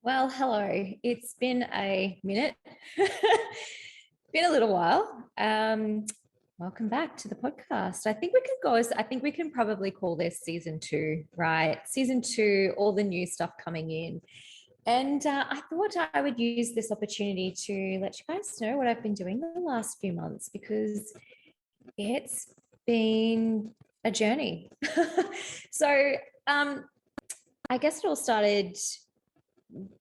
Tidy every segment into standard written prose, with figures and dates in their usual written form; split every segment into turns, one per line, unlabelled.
Well, hello. It's been a minute. Been a little while. Welcome back to the podcast. I think we can probably call this season two, right? Season two, all the new stuff coming in. And I thought I would use this opportunity to let you guys know what I've been doing the last few months because it's been a journey. so I guess it all started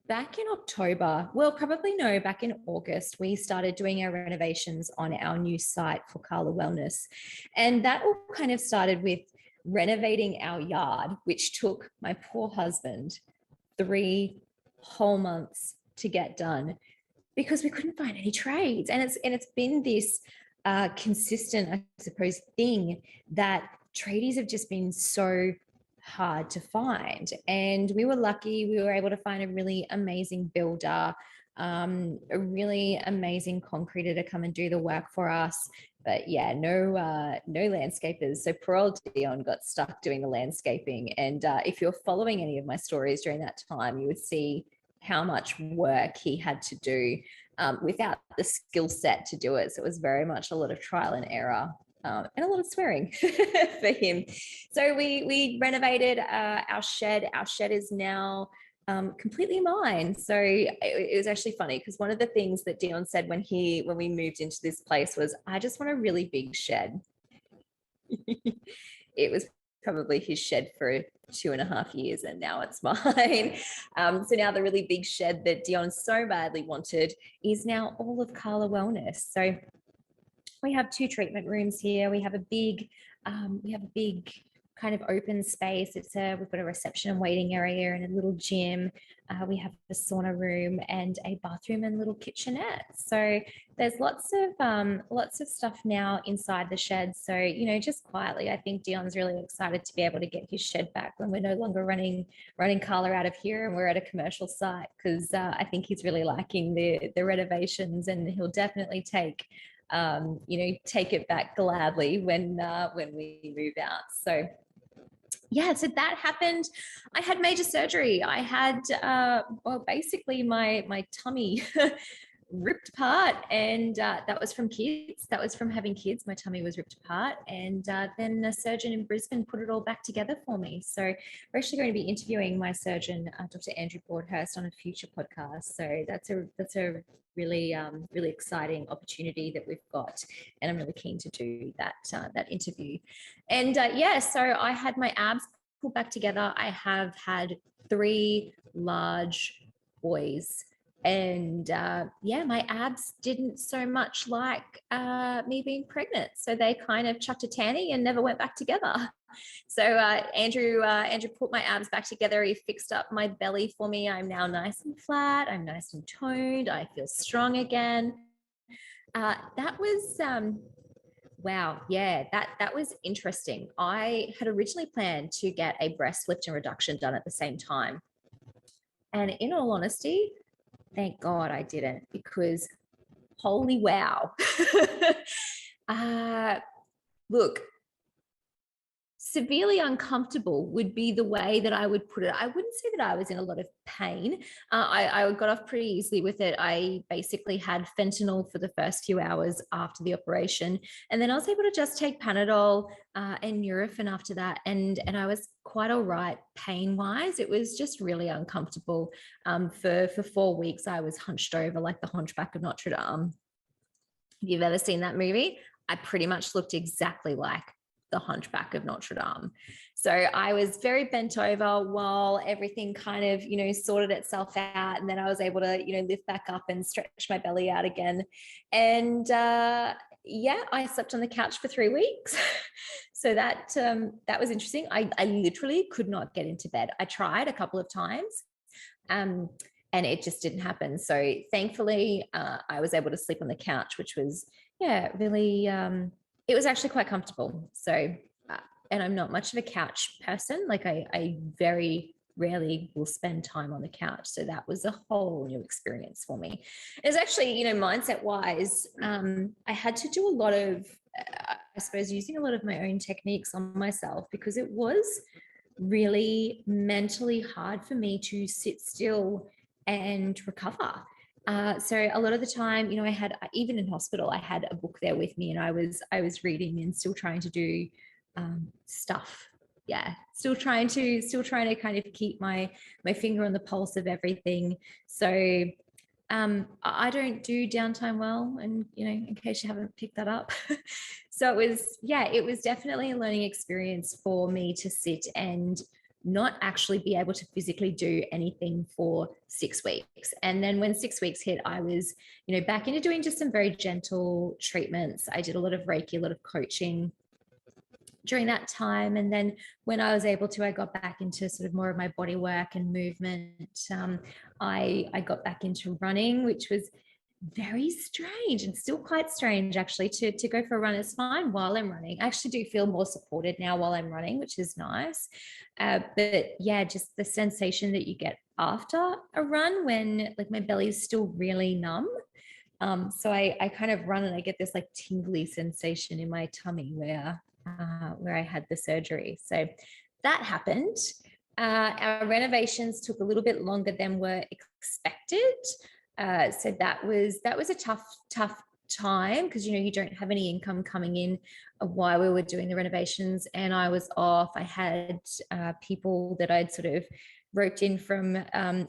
back in October. Well, probably no, back in August, we started doing our renovations on our new site for Carla Wellness. And that all kind of started with renovating our yard, which took my poor husband 3 whole months to get done because we couldn't find any trades. And it's been this consistent, I suppose, thing that tradies have just been so hard to find. And we were lucky, we were able to find a really amazing builder, a really amazing concreter to come and do the work for us. But yeah, no landscapers. So poor old Dion got stuck doing the landscaping. And if you're following any of my stories during that time, you would see how much work he had to do without the skill set to do it. So it was very much a lot of trial and error. And a lot of swearing for him. So we renovated our shed. Our shed is now completely mine. So it was actually funny because one of the things that Dion said when we moved into this place was, I just want a really big shed. It was probably his shed for 2.5 years and now it's mine. So now the really big shed that Dion so badly wanted is now all of Carla Wellness. So we have 2 treatment rooms here. We have a big kind of open space. We've got a reception and waiting area and a little gym. We have a sauna room and a bathroom and little kitchenette. So there's lots of stuff now inside the shed. So, just quietly, I think Dion's really excited to be able to get his shed back when we're no longer running Carla out of here and we're at a commercial site, because I think he's really liking the renovations, and he'll definitely take it back gladly when we move out. So yeah, so that happened. I had major surgery. I had basically my tummy ripped apart, and that was from kids. That was from having kids. My tummy was ripped apart, and then a surgeon in Brisbane put it all back together for me. So we're actually going to be interviewing my surgeon, Dr. Andrew Broadhurst, on a future podcast. So that's a really really exciting opportunity that we've got, and I'm really keen to do that interview. And so I had my abs pulled back together. I have had 3 large boys. And my abs didn't so much like me being pregnant. So they kind of chucked a tanny and never went back together. So Andrew put my abs back together. He fixed up my belly for me. I'm now nice and flat. I'm nice and toned. I feel strong again. That was wow. Yeah, that was interesting. I had originally planned to get a breast lift and reduction done at the same time. And in all honesty, thank God I didn't, because holy wow. Look, severely uncomfortable would be the way that I would put it. I wouldn't say that I was in a lot of pain. I got off pretty easily with it. I basically had fentanyl for the first few hours after the operation. And then I was able to just take Panadol and Nurofen after that. And I was quite all right pain-wise. It was just really uncomfortable. For 4 weeks, I was hunched over like the Hunchback of Notre Dame. If you've ever seen that movie, I pretty much looked exactly like the Hunchback of Notre Dame. So I was very bent over while everything kind of, sorted itself out. And then I was able to, lift back up and stretch my belly out again. And I slept on the couch for 3 weeks. So that was interesting. I literally could not get into bed. I tried a couple of times. And it just didn't happen. So thankfully, I was able to sleep on the couch, which was, really, it was actually quite comfortable. So, and I'm not much of a couch person. Like I very rarely will spend time on the couch. So that was a whole new experience for me. It was actually, mindset wise, I had to do a lot of, I suppose, using a lot of my own techniques on myself, because it was really mentally hard for me to sit still and recover. So a lot of the time, I had, even in hospital, I had a book there with me, and I was reading and still trying to do stuff. Yeah, still trying to kind of keep my finger on the pulse of everything. So I don't do downtime well, and in case you haven't picked that up. So it was definitely a learning experience for me to sit and not actually be able to physically do anything for 6 weeks. And then when 6 weeks hit, I was, back into doing just some very gentle treatments. I did a lot of Reiki, a lot of coaching during that time. And then when I was able to, I got back into sort of more of my body work and movement. I got back into running, which was very strange, and still quite strange actually, to go for a run. It's fine while I'm running. I actually do feel more supported now while I'm running, which is nice. But yeah, just the sensation that you get after a run when like my belly is still really numb. So I kind of run and I get this like tingly sensation in my tummy where I had the surgery. So that happened. Our renovations took a little bit longer than were expected. So that was a tough time, because you don't have any income coming in while we were doing the renovations, and I was off. I had people that I'd sort of roped in from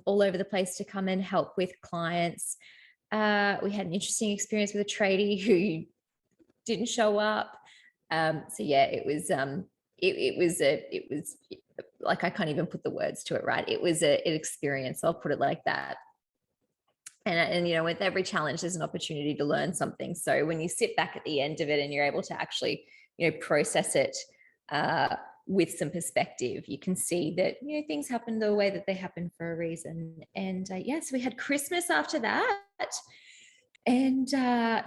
all over the place to come and help with clients. We had an interesting experience with a tradie who didn't show up. So yeah, it was like, I can't even put the words to it, right? It was an experience. I'll put it like that. And with every challenge, there's an opportunity to learn something. So when you sit back at the end of it and you're able to actually, process it with some perspective, you can see that, things happen the way that they happen for a reason. And so we had Christmas after that, and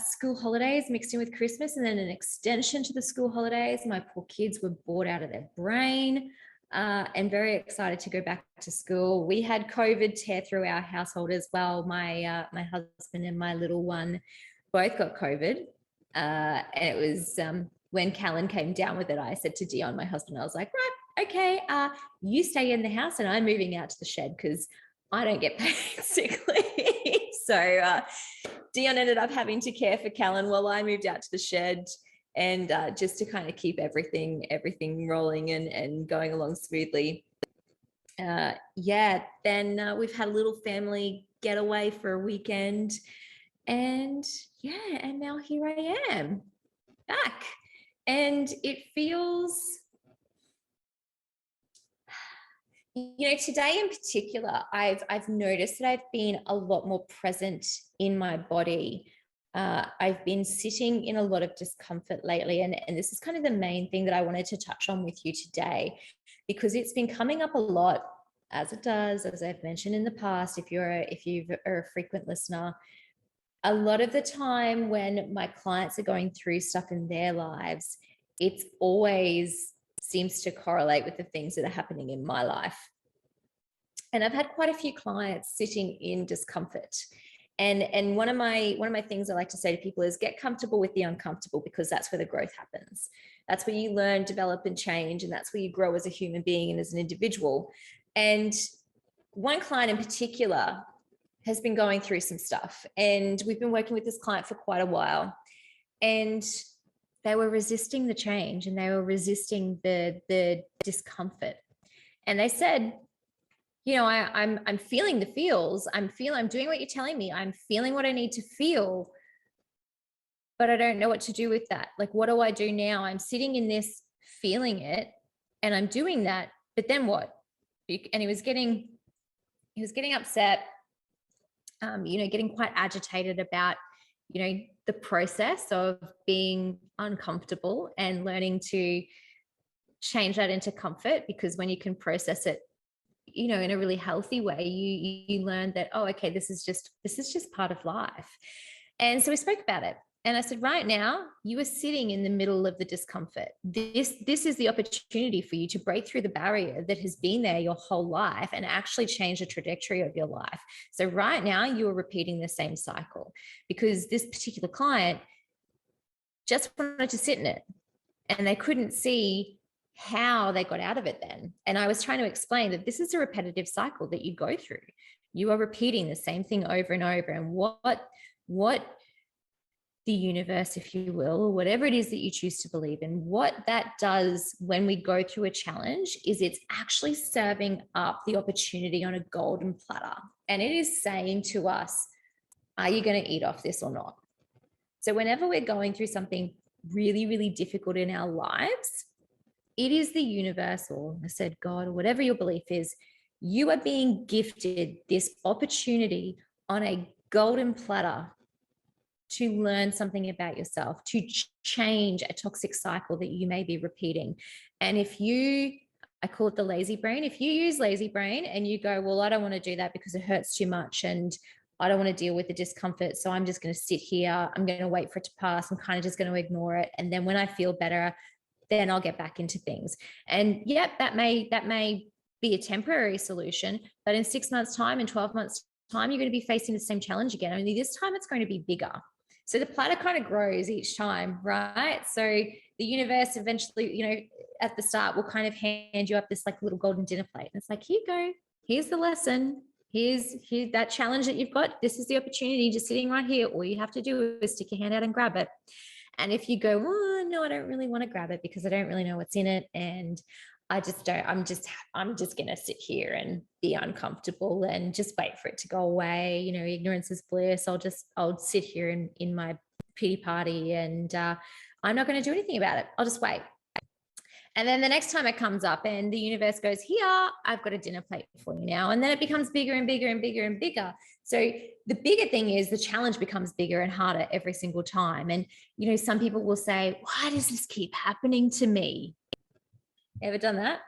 school holidays mixed in with Christmas, and then an extension to the school holidays. My poor kids were bored out of their brain, and very excited to go back to school. We had COVID tear through our household as well. My husband and my little one both got COVID, and it was when Callan came down with it. I said to Dion, my husband, I was like, right, okay, you stay in the house, and I'm moving out to the shed because I don't get paid sick leave. So Dion ended up having to care for Callan while I moved out to the shed, and just to kind of keep everything rolling and going along smoothly. Then we've had a little family getaway for a weekend, and now here I am back, and it feels, today in particular, I've noticed that I've been a lot more present in my body. I've been sitting in a lot of discomfort lately, and this is kind of the main thing that I wanted to touch on with you today, because it's been coming up a lot, as it does, as I've mentioned in the past. If you are a frequent listener, a lot of the time when my clients are going through stuff in their lives, it's always seems to correlate with the things that are happening in my life. And I've had quite a few clients sitting in discomfort. And one of my things I like to say to people is, get comfortable with the uncomfortable, because that's where the growth happens. That's where you learn, develop, and change. And that's where you grow as a human being and as an individual. And one client in particular has been going through some stuff, and we've been working with this client for quite a while, and they were resisting the change, and they were resisting the discomfort. And they said, I'm feeling the feels. I'm doing what you're telling me. I'm feeling what I need to feel, but I don't know what to do with that. Like, what do I do now? I'm sitting in this, feeling it, and I'm doing that, but then what? And he was getting upset, getting quite agitated about, the process of being uncomfortable and learning to change that into comfort. Because when you can process it, in a really healthy way, you learn that, oh, okay, this is just part of life. And so we spoke about it. And I said, right now, you are sitting in the middle of the discomfort. This is the opportunity for you to break through the barrier that has been there your whole life and actually change the trajectory of your life. So right now, you are repeating the same cycle, because this particular client just wanted to sit in it, and they couldn't see how they got out of it then. And I was trying to explain that this is a repetitive cycle that you go through. You are repeating the same thing over and over. And what the universe, if you will, or whatever it is that you choose to believe in, what that does when we go through a challenge is it's actually serving up the opportunity on a golden platter. And it is saying to us, are you going to eat off this or not? So whenever we're going through something really, really difficult in our lives, it is the universe, or I said God, or whatever your belief is, you are being gifted this opportunity on a golden platter to learn something about yourself, to change a toxic cycle that you may be repeating. And if you, I call it the lazy brain, if you use lazy brain and you go, well, I don't want to do that because it hurts too much and I don't want to deal with the discomfort, so I'm just going to sit here, I'm going to wait for it to pass, I'm kind of just going to ignore it, and then when I feel better, then I'll get back into things. And yep, that may be a temporary solution, but in 6 months' time, in 12 months' time, you're going to be facing the same challenge again. Only this time it's going to be bigger. So the platter kind of grows each time, right? So the universe eventually, you know, at the start will kind of hand you up this like little golden dinner plate. And it's like, here you go. Here's the lesson. Here's that challenge that you've got. This is the opportunity just sitting right here. All you have to do is stick your hand out and grab it. And if you go, oh, no, I don't really want to grab it because I don't really know what's in it. And I just don't, I'm just going to sit here and be uncomfortable and just wait for it to go away. You know, ignorance is bliss. I'll sit here in my pity party and I'm not going to do anything about it. I'll just wait. And then the next time it comes up and the universe goes, here, I've got a dinner plate for you now. And then it becomes bigger and bigger and bigger and bigger. So the bigger thing is the challenge becomes bigger and harder every single time. And, you know, some people will say, why does this keep happening to me? Ever done that?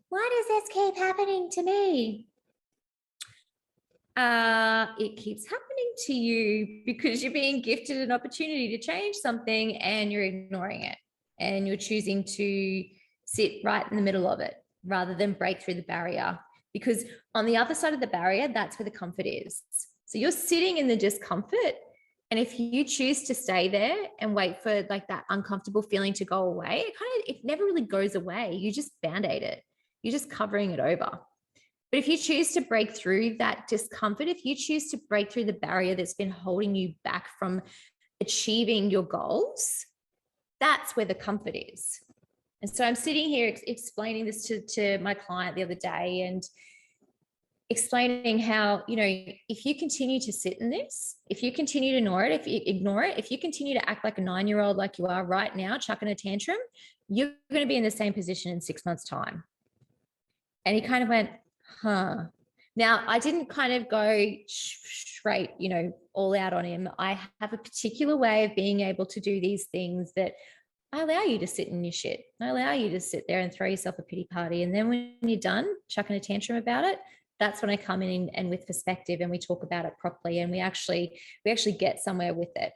Why does this keep happening to me? It keeps happening to you because you're being gifted an opportunity to change something and you're ignoring it. And you're choosing to sit right in the middle of it rather than break through the barrier. Because on the other side of the barrier, that's where the comfort is. So you're sitting in the discomfort. And if you choose to stay there and wait for like that uncomfortable feeling to go away, it never really goes away. You just band-aid it. You're just covering it over. But if you choose to break through that discomfort, if you choose to break through the barrier that's been holding you back from achieving your goals, that's where the comfort is. And so I'm sitting here explaining this to my client the other day and explaining how, you know, if you continue to sit in this, if you continue to ignore it, if you continue to act like a 9-year-old like you are right now, chucking a tantrum, you're going to be in the same position in 6 months' time. And he kind of went, huh. Now, I didn't kind of go straight, you know, all out on him. I have a particular way of being able to do these things that I allow you to sit in your shit. I allow you to sit there and throw yourself a pity party. And then when you're done chucking a tantrum about it, that's when I come in and with perspective and we talk about it properly and we actually get somewhere with it.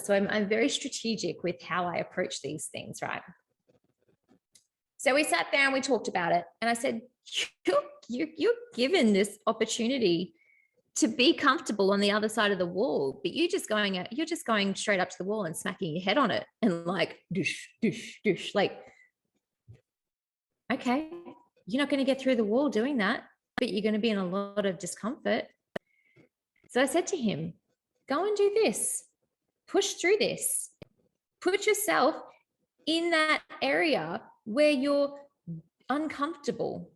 So I'm very strategic with how I approach these things, right? So we sat down, we talked about it, and I said, you're given this opportunity to be comfortable on the other side of the wall, but you're just going straight up to the wall and smacking your head on it and like doosh, doosh, doosh. Like, okay, you're not going to get through the wall doing that, but you're going to be in a lot of discomfort. So I said to him, go and do this, push through this, put yourself in that area where you're uncomfortable.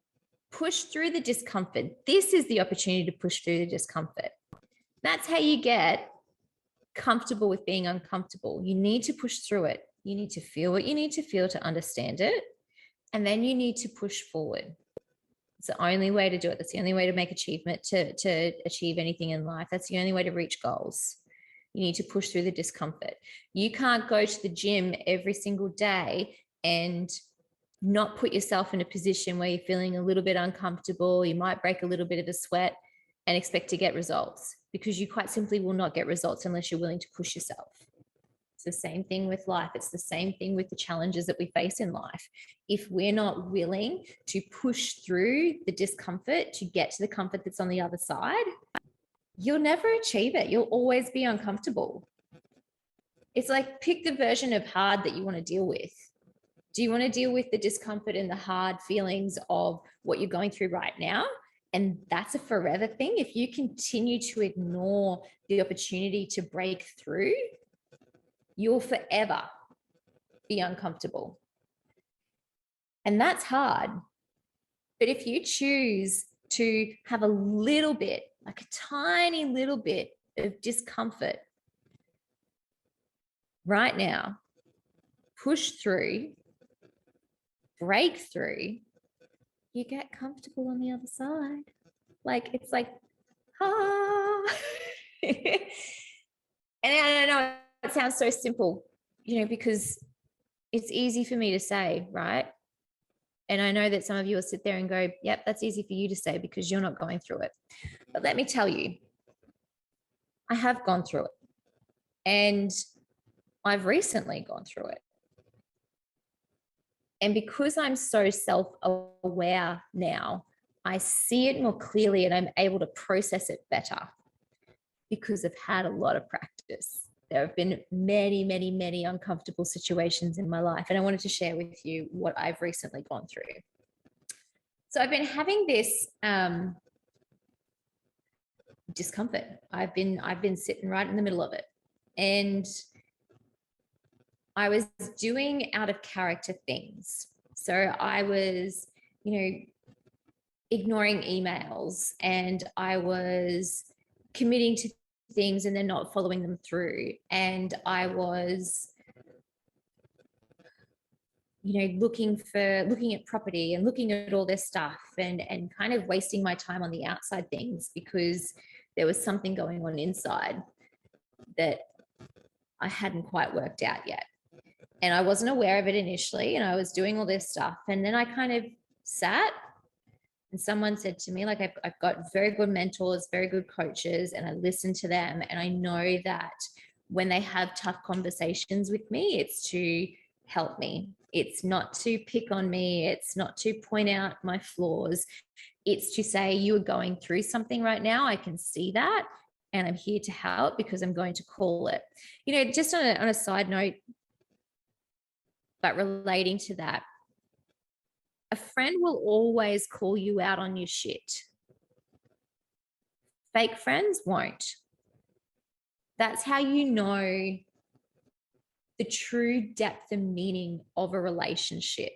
Push through the discomfort. This is the opportunity to push through the discomfort. That's how you get comfortable with being uncomfortable. You need to push through it. You need to feel what you need to feel to understand it. And then you need to push forward. It's the only way to do it. That's the only way to make achievement, to achieve anything in life. That's the only way to reach goals. You need to push through the discomfort. You can't go to the gym every single day and not put yourself in a position where you're feeling a little bit uncomfortable. You might break a little bit of a sweat and expect to get results, because you quite simply will not get results unless you're willing to push yourself. It's the same thing with life. It's the same thing with the challenges that we face in life. If we're not willing to push through the discomfort to get to the comfort that's on the other side, you'll never achieve it. You'll always be uncomfortable. It's like, pick the version of hard that you want to deal with. Do you want to deal with the discomfort and the hard feelings of what you're going through right now And that's a forever thing. If you continue to ignore the opportunity to break through, you'll forever be uncomfortable. And that's hard. But if you choose to have a little bit, like a tiny little bit of discomfort right now, push through, break through, you get comfortable on the other side. Like, it's like, ah. And I know it sounds so simple, because it's easy for me to say, right? And I know that some of you will sit there and go, yep, that's easy for you to say because you're not going through it. But let me tell you, I have gone through it. And I've recently gone through it. And because I'm so self-aware now, I see it more clearly and I'm able to process it better because I've had a lot of practice. There have been many, many, many uncomfortable situations in my life. And I wanted to share with you what I've recently gone through. So I've been having this discomfort. I've been sitting right in the middle of it. And I was doing out of character things. So I was, ignoring emails, and I was committing to things and then not following them through. And I was, looking at property and looking at all this stuff and kind of wasting my time on the outside things because there was something going on inside that I hadn't quite worked out yet. And I wasn't aware of it initially. And I was doing all this stuff. And then I kind of sat, and someone said to me, like, I've got very good mentors, very good coaches, and I listen to them. And I know that when they have tough conversations with me, it's to help me. It's not to pick on me. It's not to point out my flaws. It's to say, you are going through something right now. I can see that. And I'm here to help because I'm going to call it. Just on a side note, but relating to that, a friend will always call you out on your shit. Fake friends won't. That's how you know the true depth and meaning of a relationship.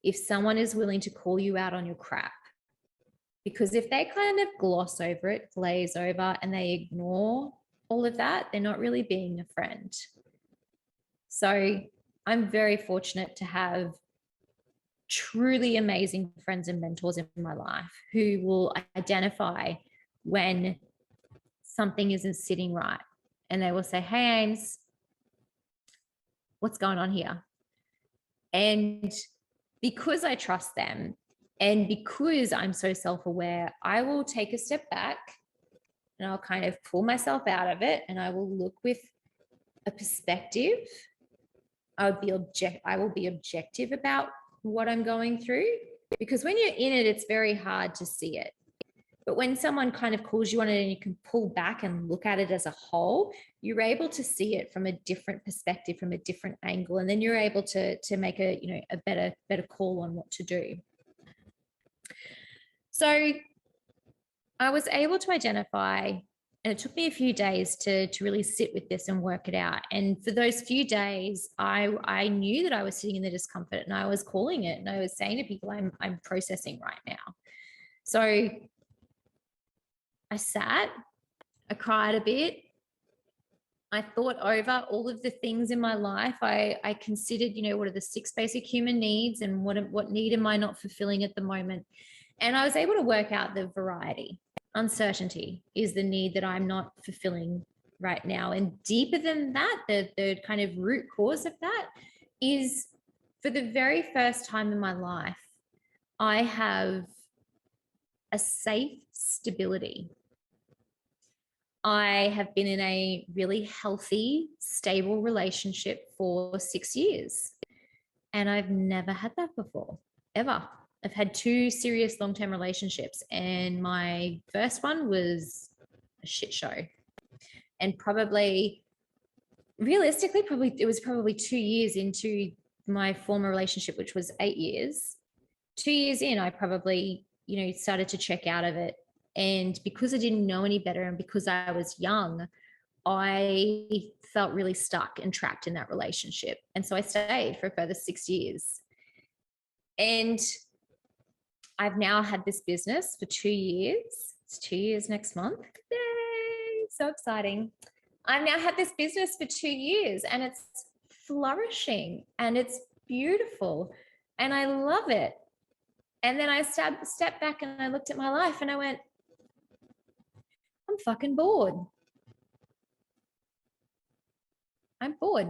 If someone is willing to call you out on your crap, because if they kind of gloss over it, glaze over, and they ignore all of that, they're not really being a friend. So I'm very fortunate to have truly amazing friends and mentors in my life who will identify when something isn't sitting right. And they will say, hey, Ames, what's going on here? And because I trust them and because I'm so self-aware, I will take a step back and I'll kind of pull myself out of it and I will look with a perspective. I will be objective about what I'm going through, because when you're in it, it's very hard to see it. But when someone kind of calls you on it and you can pull back and look at it as a whole, you're able to see it from a different perspective, from a different angle, and then you're able to make a better call on what to do. So I was able to identify, and it took me a few days to really sit with this and work it out. And for those few days, I knew that I was sitting in the discomfort and I was calling it and I was saying to people, I'm processing right now. So I sat, I cried a bit. I thought over all of the things in my life. I considered, what are the 6 basic human needs and what need am I not fulfilling at the moment? And I was able to work out the variety. Uncertainty is the need that I'm not fulfilling right now. And deeper than that, the kind of root cause of that is, for the very first time in my life, I have a safe stability. I have been in a really healthy, stable relationship for 6 years. And I've never had that before, ever. I've had 2 serious long-term relationships, and my first one was a shit show. And realistically, it was probably 2 years into my former relationship, which was 8 years. 2 years in, I probably, started to check out of it And because I didn't know any better and because I was young, I felt really stuck and trapped in that relationship. And so I stayed for a further 6 years. And I've now had this business for 2 years. It's 2 years next month. Yay, so exciting. I've now had this business for 2 years and it's flourishing and it's beautiful and I love it. And then I stepped back and I looked at my life and I went, I'm fucking bored. I'm bored.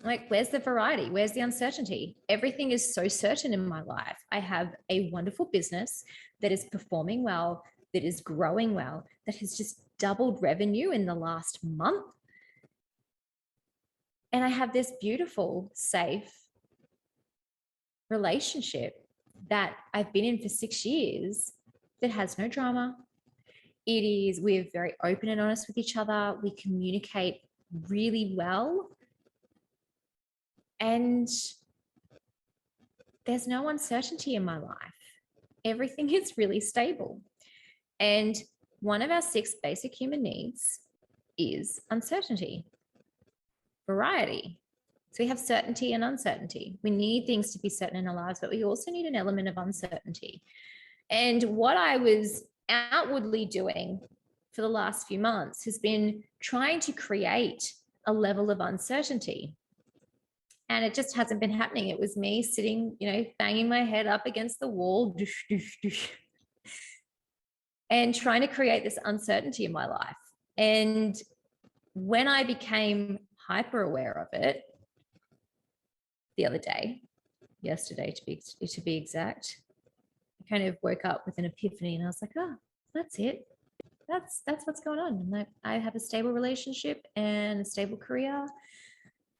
Like, where's the variety? Where's the uncertainty? Everything is so certain in my life. I have a wonderful business that is performing well, that is growing well, that has just doubled revenue in the last month. And I have this beautiful, safe relationship that I've been in for 6 years that has no drama. We're very open and honest with each other. We communicate really well. And there's no uncertainty in my life. Everything is really stable. And one of our 6 basic human needs is uncertainty, variety. So we have certainty and uncertainty. We need things to be certain in our lives, but we also need an element of uncertainty. And what I was outwardly doing for the last few months has been trying to create a level of uncertainty. And it just hasn't been happening. It was me sitting, banging my head up against the wall, and trying to create this uncertainty in my life. And when I became hyper aware of it the other day, yesterday to be exact, I kind of woke up with an epiphany and I was like, oh, that's it. That's what's going on. I'm like, I have a stable relationship and a stable career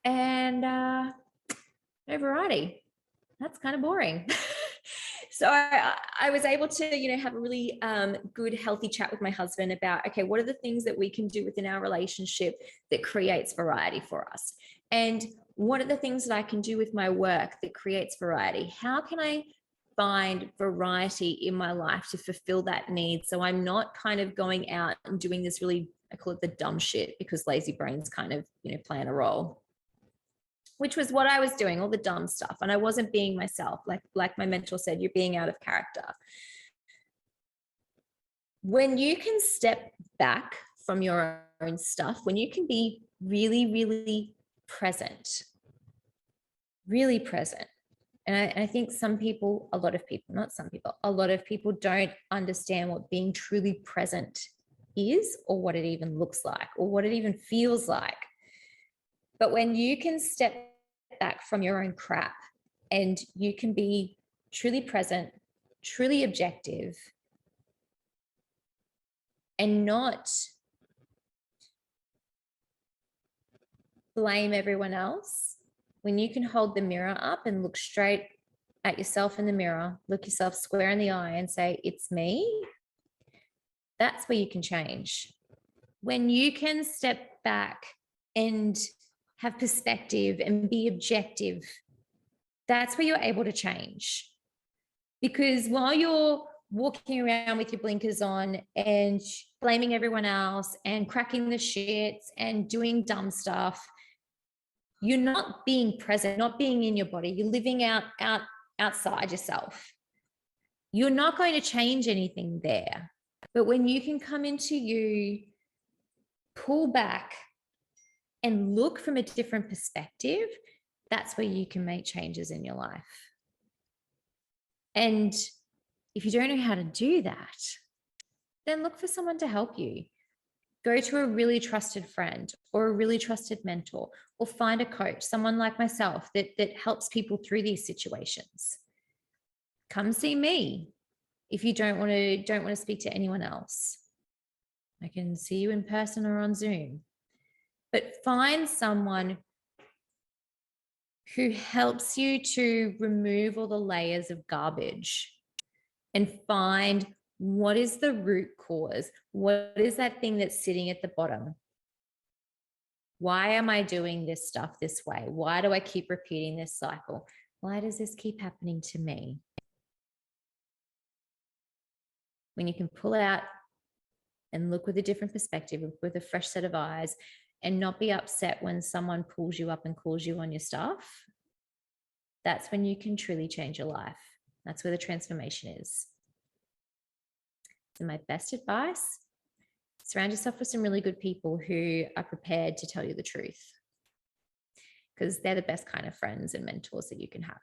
and no variety. That's kind of boring. So I was able to, have a really good, healthy chat with my husband about, okay, what are the things that we can do within our relationship that creates variety for us? And what are the things that I can do with my work that creates variety? How can I find variety in my life to fulfill that need? So I'm not kind of going out and doing this really, I call it the dumb shit, because lazy brains kind of, playing a role, which was what I was doing, all the dumb stuff. And I wasn't being myself. Like my mentor said, you're being out of character. When you can step back from your own stuff, when you can be really, really present, and I think a lot of people don't understand what being truly present is, or what it even looks like, or what it even feels like. But when you can step back from your own crap and you can be truly present, truly objective, and not blame everyone else, when you can hold the mirror up and look straight at yourself in the mirror, look yourself square in the eye and say, it's me, that's where you can change. When you can step back and have perspective and be objective, that's where you're able to change. Because while you're walking around with your blinkers on and blaming everyone else and cracking the shits and doing dumb stuff, you're not being present, not being in your body. You're living outside yourself. You're not going to change anything there. But when you can come into you, pull back and look from a different perspective, that's where you can make changes in your life. And if you don't know how to do that, then look for someone to help you. Go to a really trusted friend or a really trusted mentor, or find a coach, someone like myself that helps people through these situations. Come see me if you don't want to speak to anyone else. I can see you in person or on Zoom. But find someone who helps you to remove all the layers of garbage and find what is the root cause. What is that thing that's sitting at the bottom? Why am I doing this stuff this way? Why do I keep repeating this cycle? Why does this keep happening to me? When you can pull out and look with a different perspective, with a fresh set of eyes, and not be upset when someone pulls you up and calls you on your stuff, that's when you can truly change your life. That's where the transformation is. So my best advice, surround yourself with some really good people who are prepared to tell you the truth, because they're the best kind of friends and mentors that you can have.